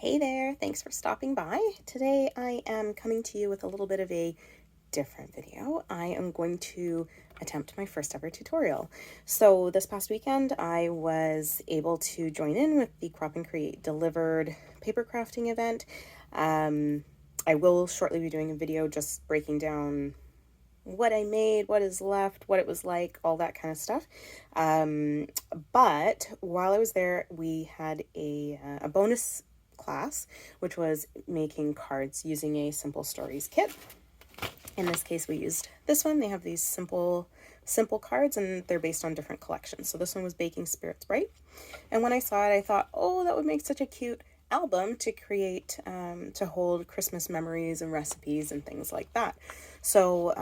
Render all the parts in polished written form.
Hey there, thanks for stopping by. Today I am coming to you with a little bit of a different video. I am going to attempt my first ever tutorial. So this past weekend I was able to join in with the Crop and Create Delivered paper crafting event. I will shortly be doing a video just breaking down what I made, what is left, what it was like, all that kind of stuff. But while I was there, we had a bonus class, which was making cards using a Simple Stories kit. In this case, we used this one. They have these simple cards, and they're based on different collections. So this one was Baking Spirits Bright. And when I saw it, I thought, oh, that would make such a cute album to create, to hold Christmas memories and recipes and things like that. So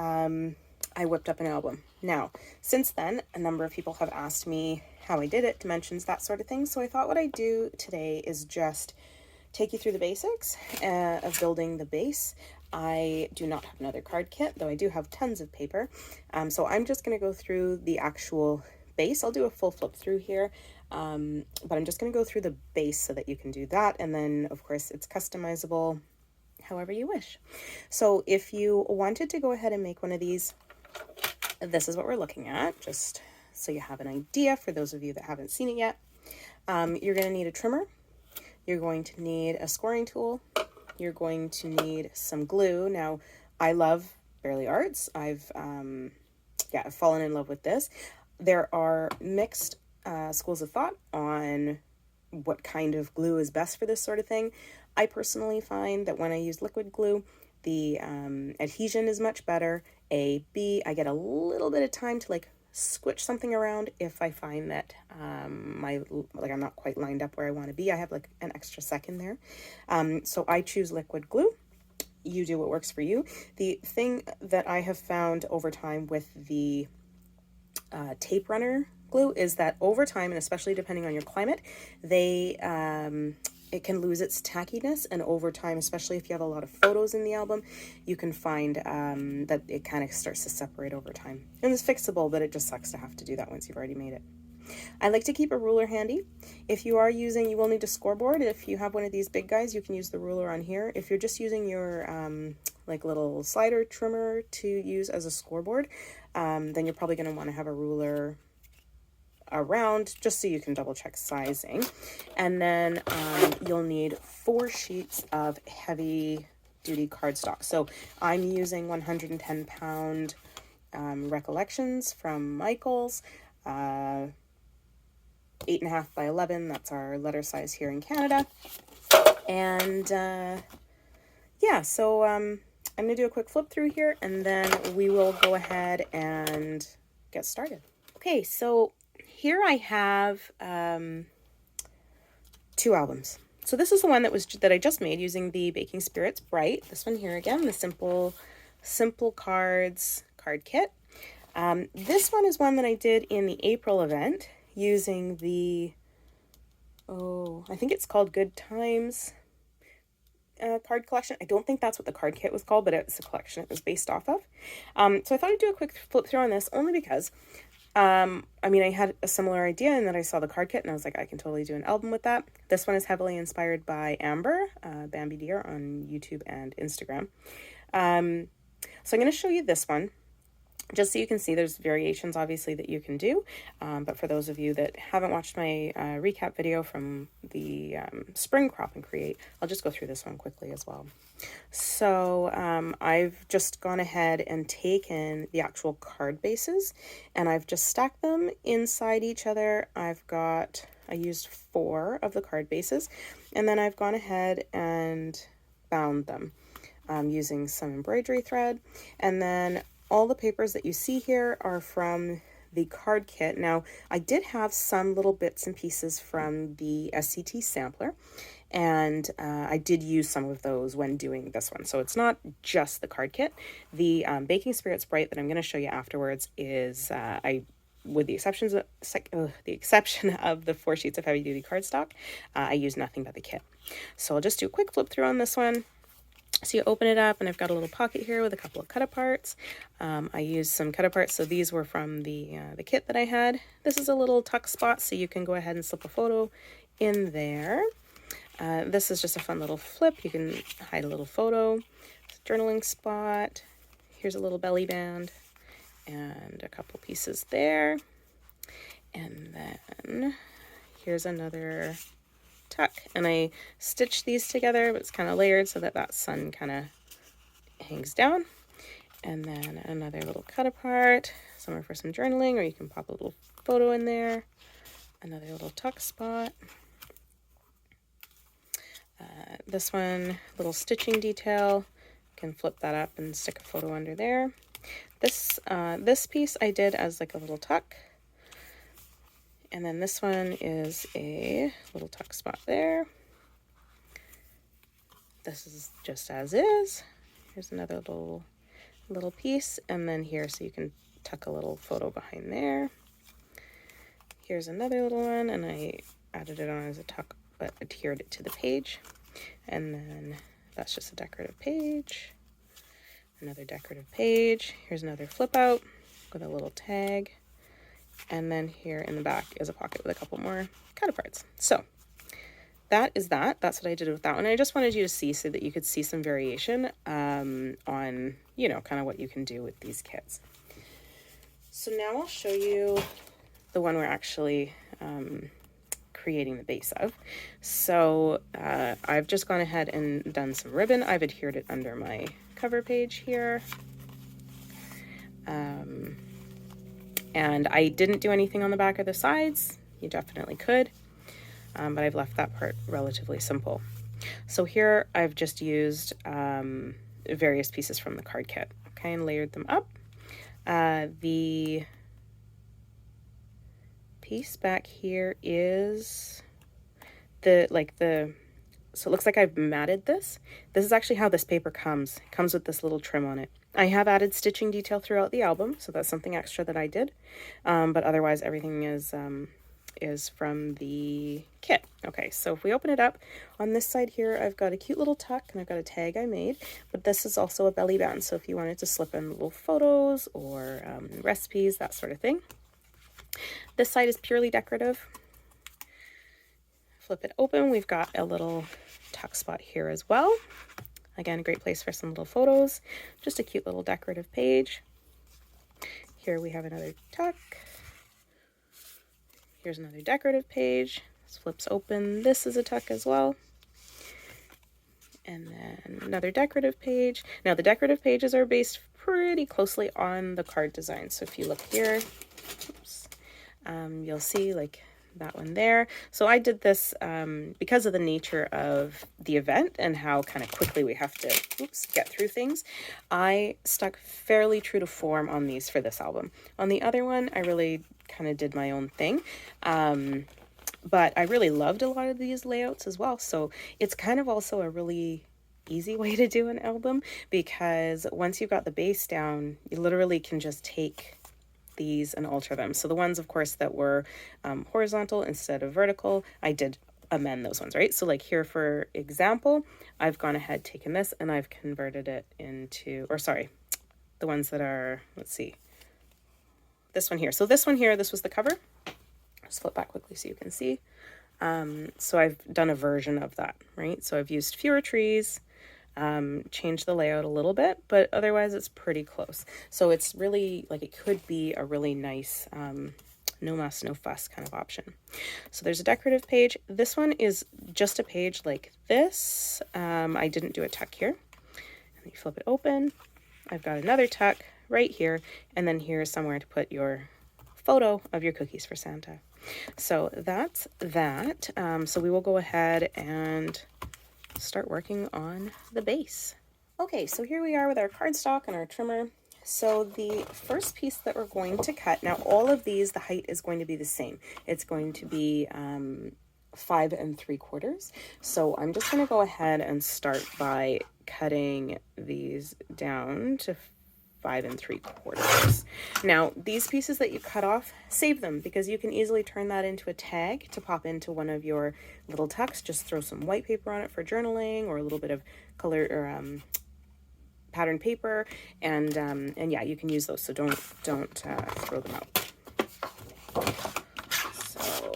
I whipped up an album. Now, since then, a number of people have asked me how I did it, dimensions, that sort of thing. So I thought what I'd do today is just take you through the basics of building the base. I do not have another card kit, though I do have tons of paper. So I'm just going to go through the actual base. I'll do a full flip through here, but I'm just going to go through the base so that you can do that. And then, of course, it's customizable however you wish. So if you wanted to go ahead and make one of these, this is what we're looking at, just so you have an idea for those of you that haven't seen it yet. You're going to need a trimmer. You're going to need a scoring tool. You're going to need some glue. Now, I love Barely Arts. I've fallen in love with this. There are mixed schools of thought on what kind of glue is best for this sort of thing. I personally find that when I use liquid glue, the adhesion is much better. B, I get a little bit of time to squish something around if I find that I'm not quite lined up where I want to be. I have an extra second there. So I choose liquid glue. You do what works for you. The thing that I have found over time with the tape runner glue is that over time, and especially depending on your climate, it can lose its tackiness, and over time, especially if you have a lot of photos in the album, you can find that it kind of starts to separate over time. And it's fixable, but it just sucks to have to do that once you've already made it. I like to keep a ruler handy. If you are using, you will need a scoreboard. If you have one of these big guys, you can use the ruler on here. If you're just using your little slider trimmer to use as a scoreboard, then you're probably going to want to have a ruler around just so you can double check sizing. And then you'll need 4 sheets of heavy duty cardstock. So I'm using 110 pound Recollections from Michaels, 8.5 by 11. That's our letter size here in Canada. And so I'm gonna do a quick flip through here, and then we will go ahead and get started. Okay, so here I have 2 albums. So this is the one that I just made using the Baking Spirits Bright. This one here again, the Simple Cards card kit. This one is one that I did in the April event using the, I think it's called Good Times card collection. I don't think that's what the card kit was called, but it's the collection it was based off of. So I thought I'd do a quick flip through on this only because I had a similar idea, and then I saw the card kit and I was like, I can totally do an album with that. This one is heavily inspired by Amber, Bambi Deer on YouTube and Instagram. So I'm going to show you this one just so you can see there's variations obviously that you can do. But for those of you that haven't watched my recap video from the spring Crop and Create, I'll just go through this one quickly as well. So I've just gone ahead and taken the actual card bases and I've just stacked them inside each other. I used 4 of the card bases, and then I've gone ahead and bound them using some embroidery thread. And then all the papers that you see here are from the card kit. Now, I did have some little bits and pieces from the SCT sampler, and I did use some of those when doing this one. So it's not just the card kit. The Baking Spirits Bright that I'm going to show you afterwards is, with the exception of the 4 sheets of heavy duty cardstock, I use nothing but the kit. So I'll just do a quick flip through on this one. So you open it up, and I've got a little pocket here with a couple of cut-aparts. I used some cut-aparts, so these were from the kit that I had. This is a little tuck spot, so you can go ahead and slip a photo in there. This is just a fun little flip. You can hide a little photo, journaling spot. Here's a little belly band and a couple pieces there. And then here's another tuck. And I stitched these together, but it's kind of layered so that that sun kind of hangs down. And then another little cut apart, somewhere for some journaling, or you can pop a little photo in there. Another little tuck spot. This one, little stitching detail. You can flip that up and stick a photo under there. This piece I did as like a little tuck. And then this one is a little tuck spot there. This is just as is. Here's another little piece, and then here, so you can tuck a little photo behind there. Here's another little one, and I added it on as a tuck, but adhered it to the page. And then that's just a decorative page. Another decorative page. Here's another flip out with a little tag. And then here in the back is a pocket with a couple more cut aparts. So that is that. That's what I did with that one. I just wanted you to see so that you could see some variation on, you know, kind of what you can do with these kits. So now I'll show you the one we're actually creating the base of. So I've just gone ahead and done some ribbon. I've adhered it under my cover page here. And I didn't do anything on the back or the sides. You definitely could, but I've left that part relatively simple. So here I've just used various pieces from the card kit, okay, and layered them up. The piece back here is so it looks like I've matted this. This is actually how this paper comes. It comes with this little trim on it. I have added stitching detail throughout the album, so that's something extra that I did. But otherwise everything is from the kit. Okay, so if we open it up, on this side here, I've got a cute little tuck and I've got a tag I made, but this is also a belly band. So if you wanted to slip in little photos or recipes, that sort of thing. This side is purely decorative. Flip it open, we've got a little tuck spot here as well. Again, a great place for some little photos. Just a cute little decorative page. Here we have another tuck. Here's another decorative page. This flips open. This is a tuck as well. And then another decorative page. Now the decorative pages are based pretty closely on the card design. So if you look here, oops, you'll see like that one there. So I did this because of the nature of the event and how kind of quickly we have to get through things. I stuck fairly true to form on these for this album. On the other one, I really kind of did my own thing. But I really loved a lot of these layouts as well. So it's kind of also a really easy way to do an album, because once you've got the base down, you literally can just take these and alter them. So the ones, of course, that were horizontal instead of vertical, I did amend those ones, right? So like here, for example, I've gone ahead, taken this, and I've converted it into, or sorry, the ones that are, let's see, this one here. So this one here, this was the cover. Just flip back quickly so you can see. So I've done a version of that, right? So I've used fewer trees, changed the layout a little bit, but otherwise it's pretty close. So it's really like, it could be a really nice no muss, no fuss kind of option. So there's a decorative page. This one is just a page like this. I didn't do a tuck here. And you flip it open. I've got another tuck right here, and then here's somewhere to put your photo of your cookies for Santa. So that's that. So we will go ahead and start working on the base. Okay, so here we are with our cardstock and our trimmer. So the first piece that we're going to cut, now all of these, the height is going to be the same. It's going to be 5 3/4. So I'm just going to go ahead and start by cutting these down to 5 3/4. Now these pieces that you cut off, save them, because you can easily turn that into a tag to pop into one of your little tucks. Just throw some white paper on it for journaling, or a little bit of color or pattern paper, and yeah, you can use those. So don't throw them out. So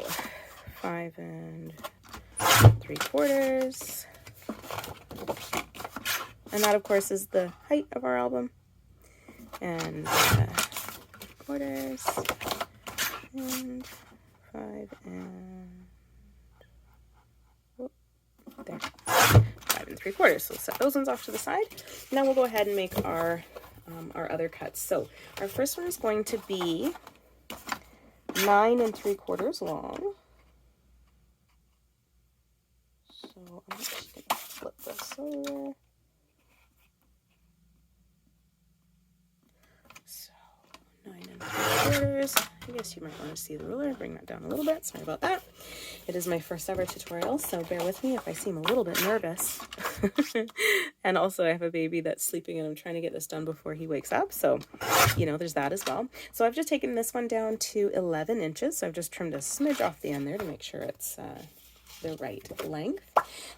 5 3/4. And that, of course, is the height of our album. And 3/4 and 5 and there, 5 3/4. So set those ones off to the side. Now we'll go ahead and make our other cuts. So our first one is going to be 9 3/4 long. So I'm just going to flip this over. So 9 3/4. I guess you might want to see the ruler. Bring that down a little bit. Sorry about that. It is my first ever tutorial, so bear with me if I seem a little bit nervous. And also I have a baby that's sleeping and I'm trying to get this done before he wakes up. So, you know, there's that as well. So I've just taken this one down to 11 inches. So I've just trimmed a smidge off the end there to make sure it's the right length.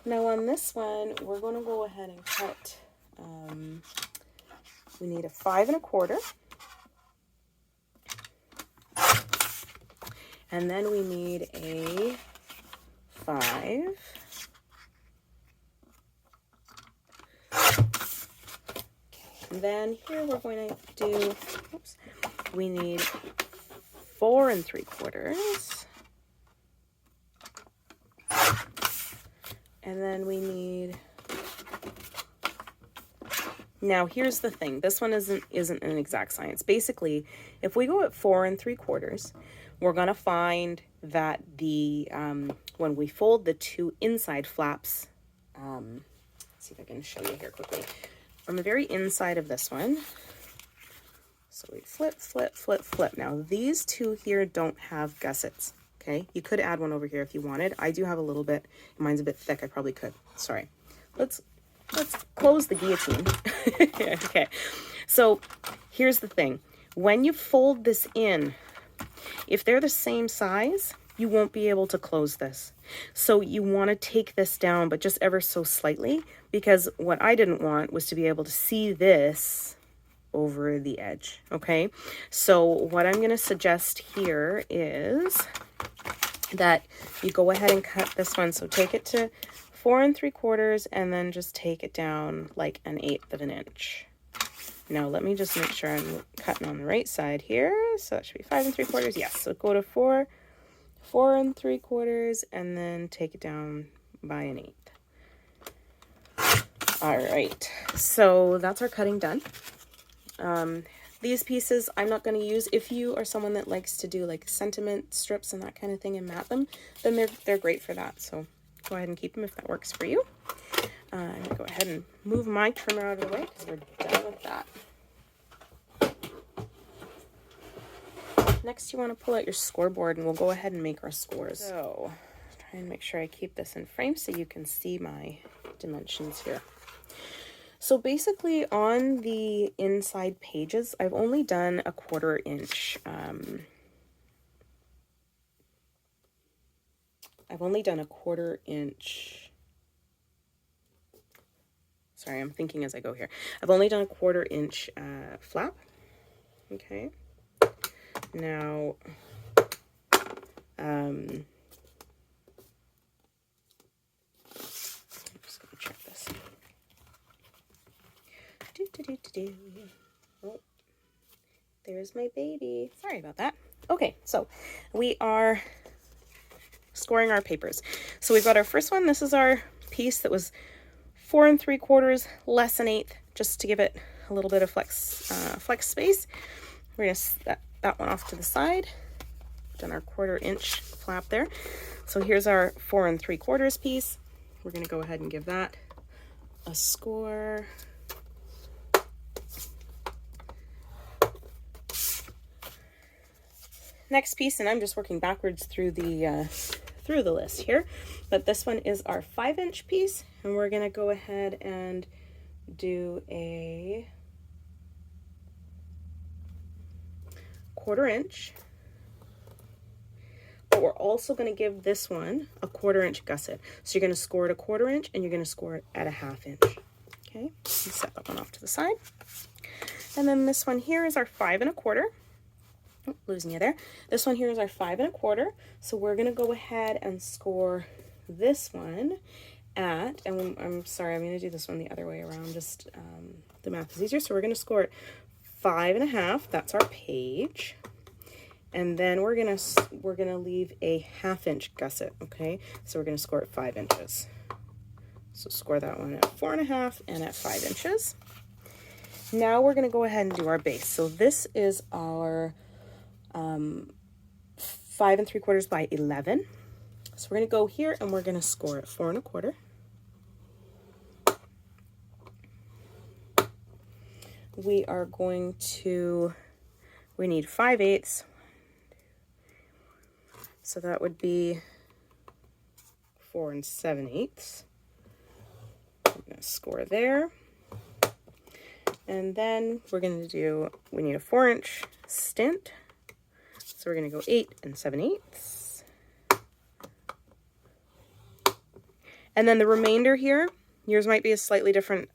Now on this one, we're going to go ahead and cut, we need a 5 1/4. And then we need a 5. And then here we're going to do, oops, we need 4 3/4. And then we need, now here's the thing, this one isn't an exact science. Basically, if we go at 4 3/4, we're going to find that the, when we fold the two inside flaps, let's see if I can show you here quickly. On the very inside of this one, so we flip, flip, flip, flip. Now these two here don't have gussets, okay? You could add one over here if you wanted. I do have a little bit, mine's a bit thick, I probably could. Sorry. Let's close the guillotine. Okay, so here's the thing. When you fold this in, if they're the same size, you won't be able to close this. So you want to take this down, but just ever so slightly, because what I didn't want was to be able to see this over the edge, okay? So what I'm going to suggest here is that you go ahead and cut this one. So take it to 4 3/4 and then just take it down like 1/8 of an inch. Now let me just make sure I'm cutting on the right side here. So that should be 5 3/4. Yes. So go to 4 3/4 and then take it down by 1/8. All right. So that's our cutting done. These pieces I'm not going to use. If you are someone that likes to do like sentiment strips and that kind of thing and mat them, then they're great for that. So go ahead and keep them if that works for you. I'm going to go ahead and move my trimmer out of the way because we're done with that. Next, you want to pull out your scoreboard and we'll go ahead and make our scores. So try and make sure I keep this in frame so you can see my dimensions here. So basically on the inside pages, I've only done a 1/4 inch. I've only done a 1/4 inch. Sorry, I'm thinking as I go here. I've only done a 1/4 inch flap. Okay. Now, I'm just going to check this. Oh, there's my baby. Sorry about that. Okay, so we are scoring our papers. So we've got our first one. This is our piece that was 4 3/4 less 1/8, just to give it a little bit of flex space. We're going to set that one off to the side. Done our 1/4 inch flap there. So here's our 4 3/4 piece. We're going to go ahead and give that a score. Next piece, and I'm just working backwards through the list here, but this one is our 5 inch piece, and we're going to go ahead and do a 1/4 inch, but we're also going to give this one a 1/4 inch gusset. So you're going to score it a 1/4 inch and you're going to score it at a 1/2 inch. Okay, set that one off to the side. And then this one here is our 5 1/4. Losing you there. This one here is our 5 1/4. So we're going to go ahead and score this one at, and I'm sorry, I'm going to do this one the other way around, just the math is easier. So we're going to score it 5.5, that's our page. And then we're gonna leave a 1/2 inch gusset, okay? So we're gonna score it 5 inches. So score that one at 4.5 and at 5 inches. Now we're gonna go ahead and do our base. So this is our 5 3/4 by 11. So we're gonna go here and we're gonna score it 4 1/4. We are going to, we need 5/8. So that would be 4 7/8. I'm going to score there. And then we're going to do, we need a 4-inch stint. So we're going to go 8 7/8. And then the remainder here, yours might be a slightly different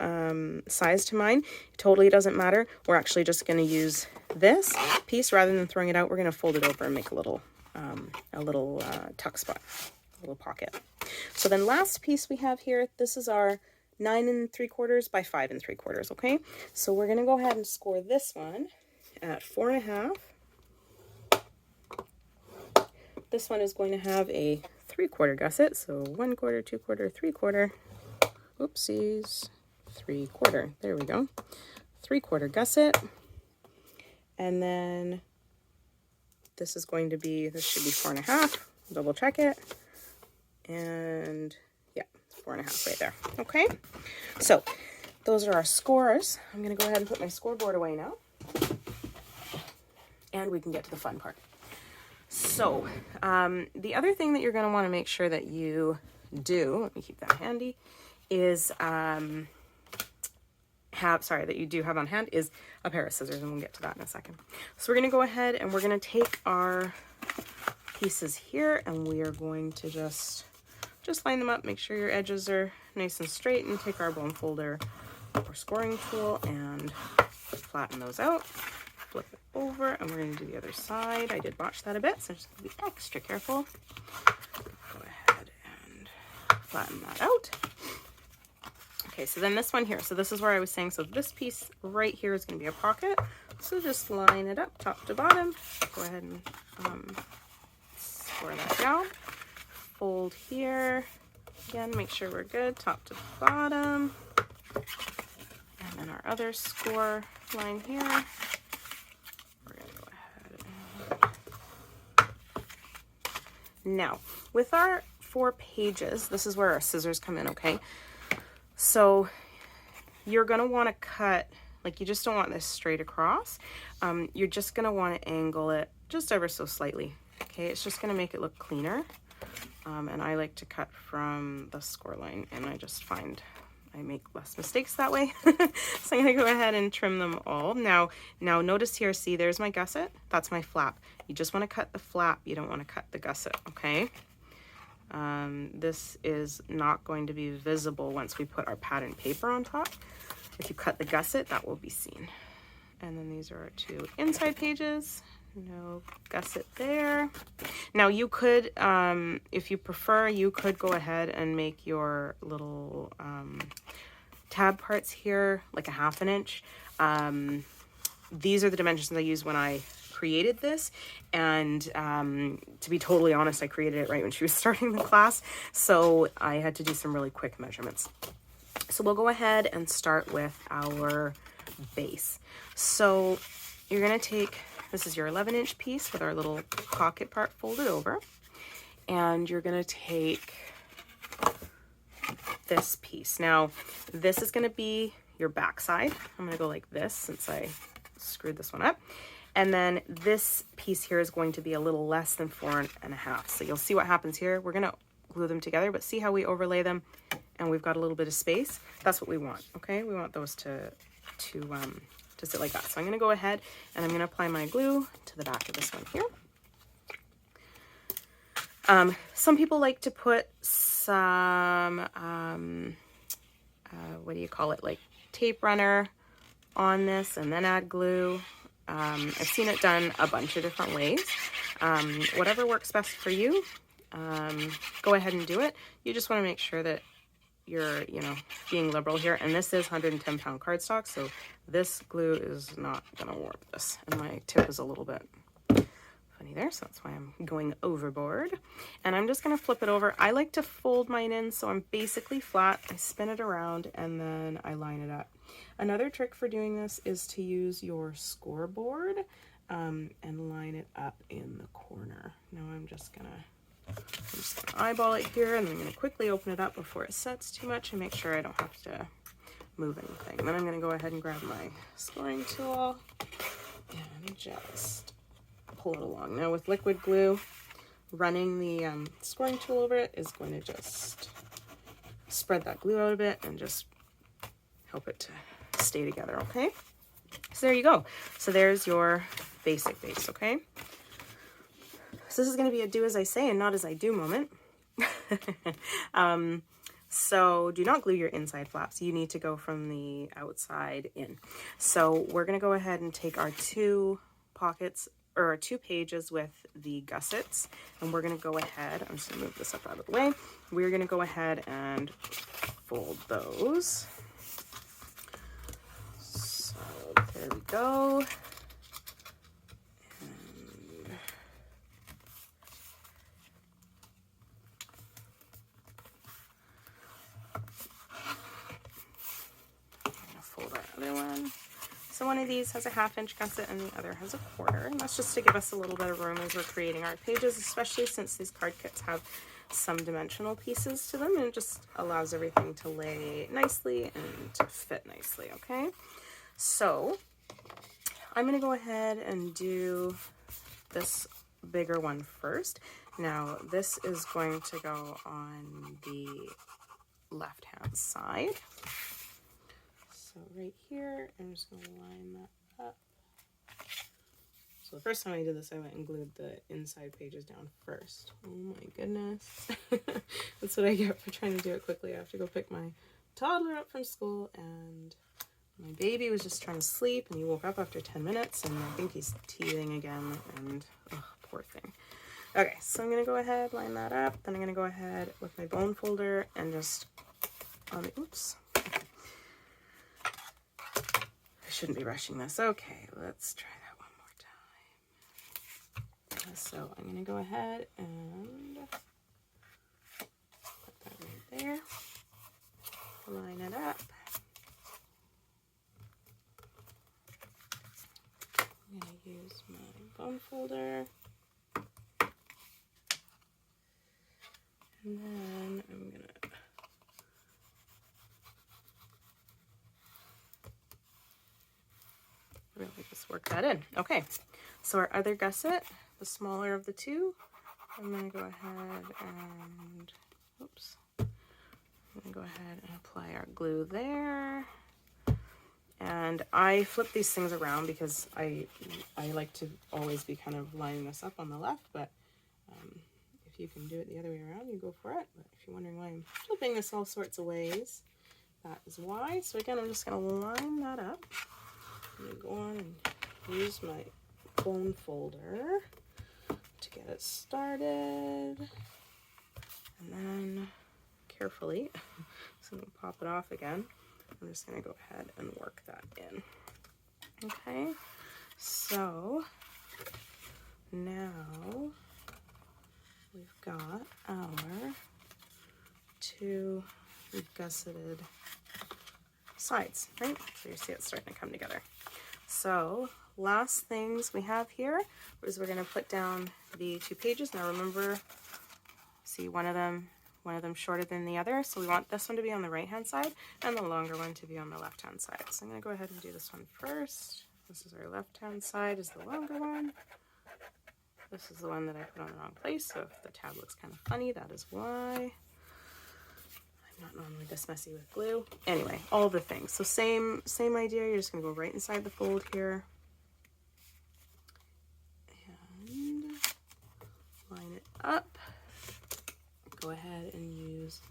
size to mine. It totally doesn't matter. We're actually just going to use this piece rather than throwing it out. We're going to fold it over and make a little tuck spot, a little pocket. So then last piece we have here, this is our 9 3/4 by 5 3/4, okay? So we're gonna go ahead and score this one at 4.5. This one is going to have a 3/4 gusset, so 1/4, 2/4, 3/4. Oopsies, 3/4. There we go. 3/4 gusset, and then this is going to be, this should be 4.5. Double check it. And yeah, 4.5 right there. Okay. So those are our scores. I'm going to go ahead and put my scoreboard away now. And we can get to the fun part. So the other thing that you're going to want to make sure that you do, let me keep that handy, is that you do have on hand is a pair of scissors, and we'll get to that in a second. So we're going to go ahead and we're going to take our pieces here and we are going to just line them up, make sure your edges are nice and straight, and take our bone folder or scoring tool and flatten those out. Flip it over and we're going to do the other side. I did botch that a bit, so just be extra careful. Go ahead and flatten that out. Okay, so then this one here, so this is where I was saying, so this piece right here is going to be a pocket. So just line it up top to bottom. Go ahead and score that down. Fold here. Again, make sure we're good, top to bottom. And then our other score line here. We're going to go ahead and... Now, with our 4 pages, this is where our scissors come in, okay? So you're going to want to cut, like, you just don't want this straight across. You're just going to want to angle it just ever so slightly. Okay, it's just going to make it look cleaner. And I like to cut from the score line, and I just find I make less mistakes that way. So I'm going to go ahead and trim them all. Now notice here, see, there's my gusset. That's my flap. You just want to cut the flap. You don't want to cut the gusset, okay? This is not going to be visible once we put our pattern paper on top. If you cut the gusset, that will be seen. And then these are our 2 inside pages. No gusset there. Now you could, if you prefer, you could go ahead and make your little tab parts here like a 1/2 inch. These are the dimensions I used when I created this, and to be totally honest, I created it right when she was starting the class, so I had to do some really quick measurements. So we'll go ahead and start with our base. So you're going to take, this is your 11-inch piece with our little pocket part folded over, and you're going to take this piece. Now this is going to be your back side. I'm going to go like this since I screwed this one up. And then this piece here is going to be a little less than 4.5. So you'll see what happens here. We're going to glue them together, but see how we overlay them and we've got a little bit of space? That's what we want, okay? We want those to sit like that. So I'm going to go ahead and I'm going to apply my glue to the back of this one here. Some people like to put some, what do you call it, like tape runner on this and then add glue. I've seen it done a bunch of different ways. Whatever works best for you. go ahead and do it. You just want to make sure that you're, you know, being liberal here. And this is 110-pound cardstock, so this glue is not gonna warp this. And my tip is a little bit funny there, so that's why I'm going overboard. And I'm just gonna flip it over. I like to fold mine in so I'm basically flat. I spin it around and then I line it up. Another trick for doing this is to use your scoreboard and line it up in the corner. Now I'm just gonna eyeball it here, and I'm going to quickly open it up before it sets too much and make sure I don't have to move anything. And then I'm going to go ahead and grab my scoring tool and just pull it along. Now with liquid glue, running the scoring tool over it is going to just spread that glue out a bit and just help it to stay together, okay? So there you go. So there's your basic base, okay? So this is going to be a do as I say and not as I do moment. So do not glue your inside flaps. You need to go from the outside in. So we're going to go ahead and take our 2 pockets or our 2 pages with the gussets, and we're going to go ahead, I'm just going to move this up out of the way. We're going to go ahead and fold those. So there we go. So one of these has a 1/2-inch gusset and the other has a 1/4, and that's just to give us a little bit of room as we're creating our pages, especially since these card kits have some dimensional pieces to them, and it just allows everything to lay nicely and to fit nicely, okay? So I'm going to go ahead and do this bigger one first. Now this is going to go on the left-hand side. So right here, I'm just going to line that up. So the first time I did this, I went and glued the inside pages down first. Oh my goodness. That's what I get for trying to do it quickly. I have to go pick my toddler up from school, and my baby was just trying to sleep, and he woke up after 10 minutes, and I think he's teething again, and oh, poor thing. Okay, so I'm going to go ahead, line that up. Then I'm going to go ahead with my bone folder and just on the, oops. Shouldn't be rushing this. Okay, let's try that one more time. So I'm going to go ahead and put that right there. Line it up. I'm going to use my bone folder. And then I'm going to really just work that in. Okay, so our other gusset, the smaller of the 2, I'm going to go ahead and, oops, I'm going to go ahead and apply our glue there. And I flip these things around because I like to always be kind of lining this up on the left, but if you can do it the other way around, you go for it. But if you're wondering why I'm flipping this all sorts of ways, that is why. So again, I'm just going to line that up. I'm going to go on and use my bone folder to get it started. And then carefully, so I'm going to pop it off again. I'm just going to go ahead and work that in. Okay, so now we've got our 2 gusseted sides, right? So you see it's starting to come together. So last things we have here is we're going to put down the 2 pages. Now remember, see one of them shorter than the other, so we want this one to be on the right hand side and the longer one to be on the left hand side. So I'm going to go ahead and do this one first. This is our left hand side, is the longer one. This is the one that I put on the wrong place, so if the tab looks kind of funny, that is why. Not normally this messy with glue. Anyway, all the things. So same idea. You're just going to go right inside the fold here and line it up. Go ahead and use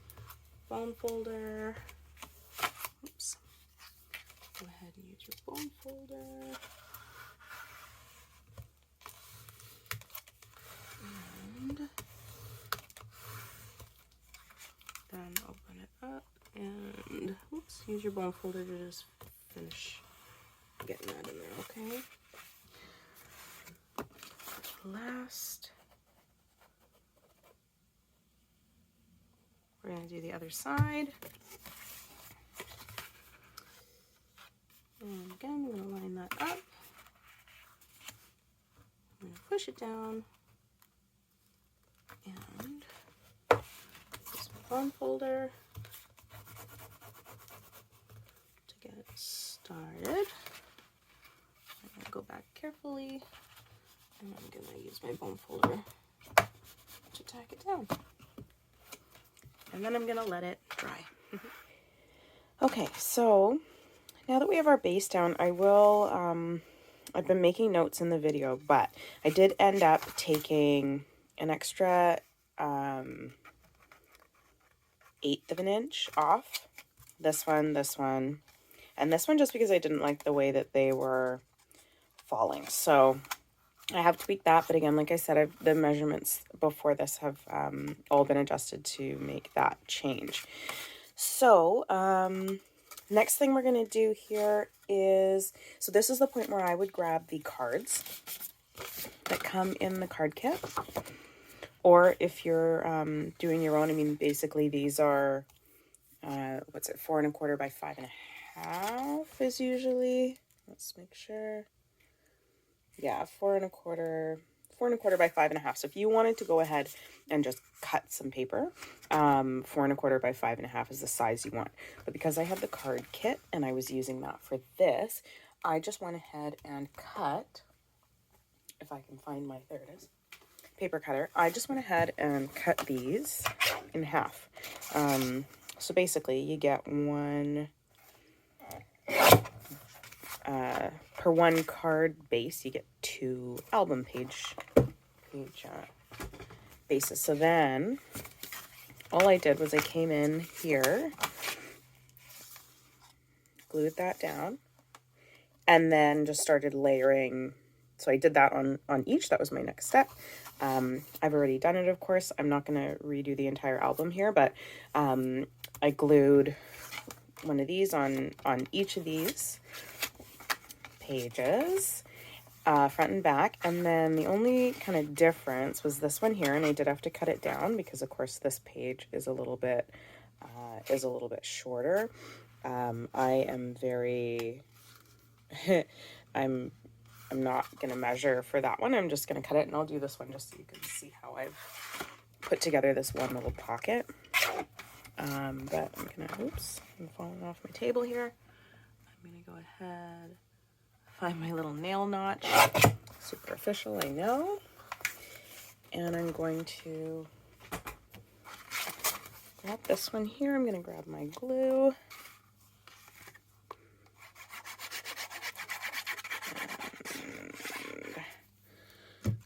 bone folder. Oops. Go ahead and use your bone folder. And Just use your bone folder to just finish getting that in there, okay? Last, we're going to do the other side. And again, I'm going to line that up. I'm going to push it down. And use my bone folder to get it started. I'm going to go back carefully. And I'm going to use my bone folder to tack it down. And then I'm going to let it dry. Okay, so now that we have our base down, I will, I've been making notes in the video, but I did end up taking an extra 1/8 of an inch off. This one, and this one just because I didn't like the way that they were falling. So I have tweaked that, but again, like I said, the measurements before this have all been adjusted to make that change. So next thing we're going to do here is, so this is the point where I would grab the cards that come in the card kit. Or if you're doing your own, I mean, basically these are, what's it, 4 1/4 by 5 1/2 is usually, let's make sure. Yeah, 4 1/4 by 5 1/2. So if you wanted to go ahead and just cut some paper, 4 1/4 by 5 1/2 is the size you want. But because I have the card kit and I was using that for this, I just went ahead and cut, if I can find my, there it is, paper cutter. I just went ahead and cut these in half. So basically you get one, per one card base, you get 2 album page bases. So then all I did was I came in here, glued that down, and then just started layering. So I did that on each. That was my next step. I've already done it, of course. I'm not going to redo the entire album here, but I glued one of these on each of these pages, front and back. And then the only kind of difference was this one here, and I did have to cut it down because, of course, this page is a little bit shorter. I am very I'm not going to measure for that one. I'm just going to cut it, and I'll do this one just so you can see how I've put together this one little pocket. But I'm going to, oops, I'm falling off my table here. I'm going to go ahead, find my little nail notch. Super official, I know. And I'm going to grab this one here. I'm going to grab my glue.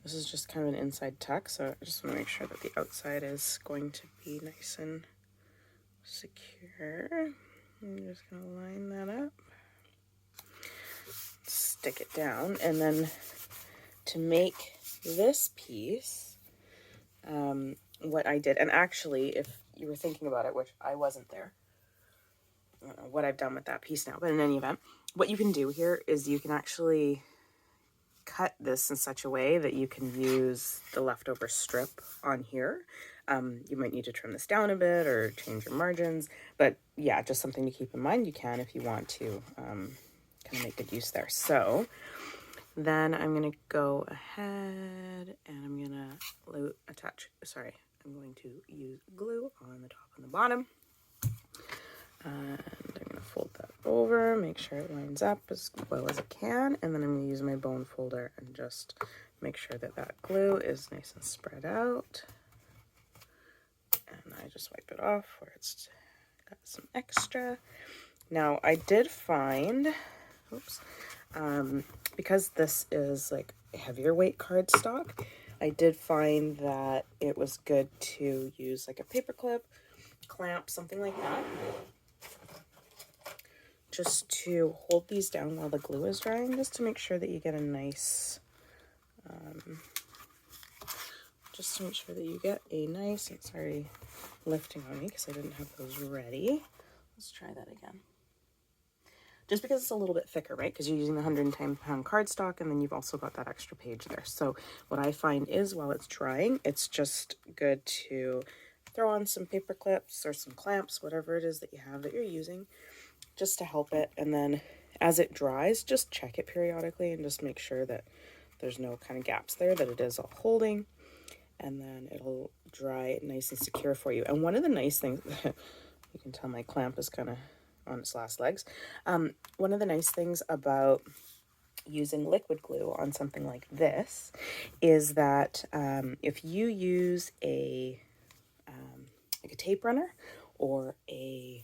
This is just kind of an inside tuck, so I just want to make sure that the outside is going to be nice and secure. I'm just going to line that up, stick it down, and then to make this piece, what I did, and actually, if you were thinking about it, which I wasn't there, I don't know what I've done with that piece now, but in any event, what you can do here is you can actually cut this in such a way that you can use the leftover strip on here. You might need to trim this down a bit or change your margins, but yeah, just something to keep in mind. You can if you want to kind of make good use there. So then I'm going to go ahead and I'm going to I'm going to use glue on the top and the bottom. And I'm going to fold that over, make sure it lines up as well as it can, and then I'm going to use my bone folder and just make sure that that glue is nice and spread out. And I just wipe it off where it's got some extra. Now I did find, because this is like heavier weight cardstock, I did find that it was good to use like a paper clip, clamp, something like that, just to hold these down while the glue is drying, just to make sure that you get a nice, and sorry, lifting on me because I didn't have those ready. Let's try that again. just because it's a little bit thicker, right? Because you're using the 110-pound cardstock, and then you've also got that extra page there. So what I find is while it's drying, it's just good to throw on some paper clips or some clamps, whatever it is that you have that you're using, just to help it. And then as it dries, just check it periodically and just make sure that there's no kind of gaps there, that it is all holding, and then it'll dry nice and secure for you. And one of the nice things, you can tell my clamp is kind of on its last legs. One of the nice things about using liquid glue on something like this is that if you use a like a tape runner or a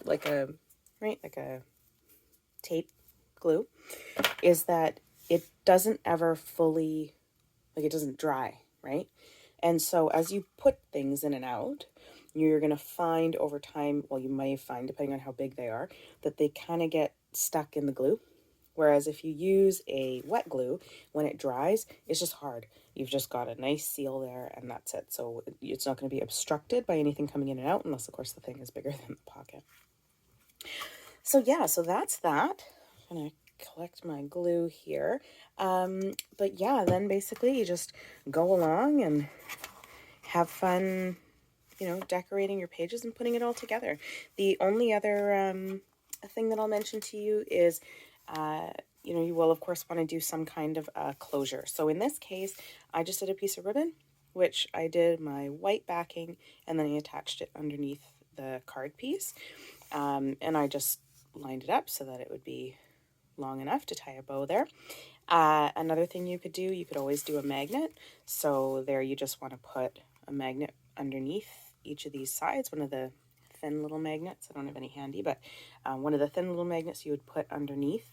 like a tape glue, is that it doesn't ever fully, like, it doesn't dry, right? And so as you put things in and out, you're going to find over time, well, you may find, depending on how big they are, that they kind of get stuck in the glue. Whereas if you use a wet glue, when it dries, it's just hard. You've just got a nice seal there, and that's it. So it's not going to be obstructed by anything coming in and out, unless, of course, the thing is bigger than the pocket. So yeah, so that's that. I'm going to collect my glue here. But yeah, then basically you just go along and have fun, decorating your pages and putting it all together. The only other thing that I'll mention to you is, you will, of course, want to do some kind of closure. So in this case, I just did a piece of ribbon, which I did my white backing, and then I attached it underneath the card piece. And I just lined it up so that it would be long enough to tie a bow there. Another thing you could do, you could always do a magnet. So there you just want to put a magnet underneath each of these sides, one of the thin little magnets. I don't have any handy, but one of the thin little magnets you would put underneath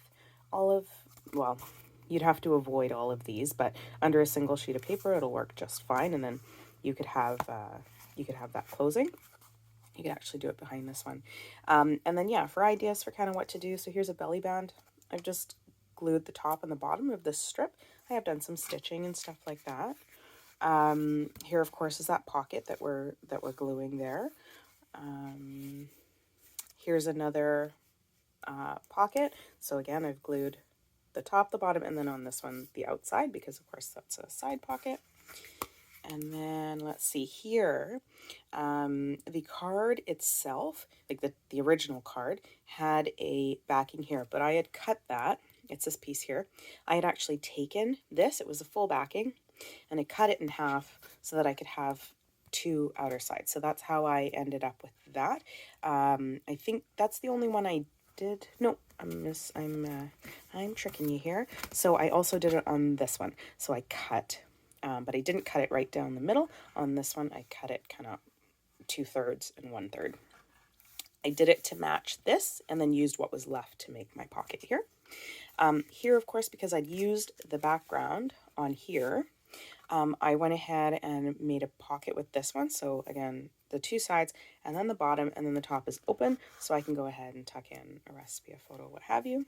all of, well, you'd have to avoid all of these, but under a single sheet of paper, it'll work just fine. And then you could have that closing. You could actually do it behind this one. And then, yeah, for ideas for kind of what to do. So here's a belly band. I've just glued the top and the bottom of this strip. I have done some stitching and stuff like that. Here, of course, is that pocket that we're gluing there. Here's another pocket. So again, I've glued the top, the bottom, and then on this one, the outside, because of course that's a side pocket. And then let's see here, the card itself, like the original card, had a backing here, but I had cut that. It's this piece here. I had actually taken this, it was a full backing, and I cut it in half so that I could have two outer sides. So that's how I ended up with that. I think that's the only one I did. No, I'm tricking you here. So I also did it on this one. So I cut, but I didn't cut it right down the middle. On this one, I cut it kind of 2/3 and 1/3. I did it to match this, and then used what was left to make my pocket here. Here, of course, because I'd used the background on here, I went ahead and made a pocket with this one. So again, the two sides, and then the bottom, and then the top is open, so I can go ahead and tuck in a recipe, a photo, what have you.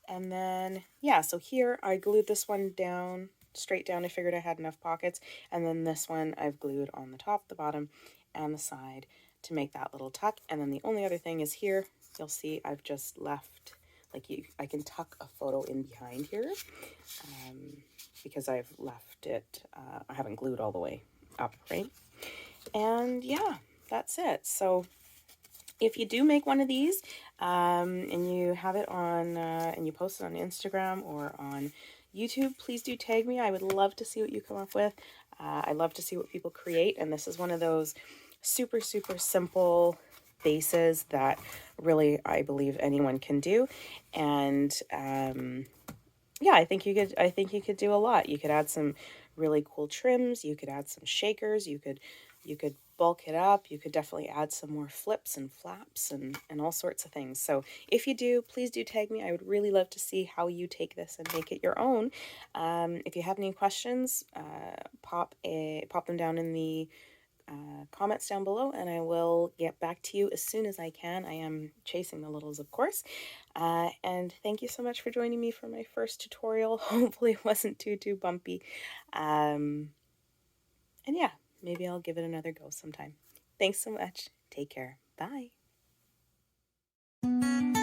And then, yeah, so here I glued this one down, straight down. I figured I had enough pockets. And then this one I've glued on the top, the bottom, and the side to make that little tuck. And then the only other thing is here, you'll see I've just left, I can tuck a photo in behind here, because I've left it, I haven't glued all the way up, right? And yeah, that's it. So if you do make one of these, and you have it on, and you post it on Instagram or on YouTube, please do tag me. I would love to see what you come up with. I love to see what people create, and this is one of those super, super simple bases that really I believe anyone can do. And yeah, I think you could do a lot. You could add some really cool trims, you could add some shakers, you could bulk it up, you could definitely add some more flips and flaps and all sorts of things. So if you do, please do tag me. I would really love to see how you take this and make it your own. If you have any questions, pop them down in the comments down below, and I will get back to you as soon as I can. I am chasing the littles, of course. And thank you so much for joining me for my first tutorial. Hopefully it wasn't too bumpy. And yeah, maybe I'll give it another go sometime. Thanks so much. Take care. Bye. you.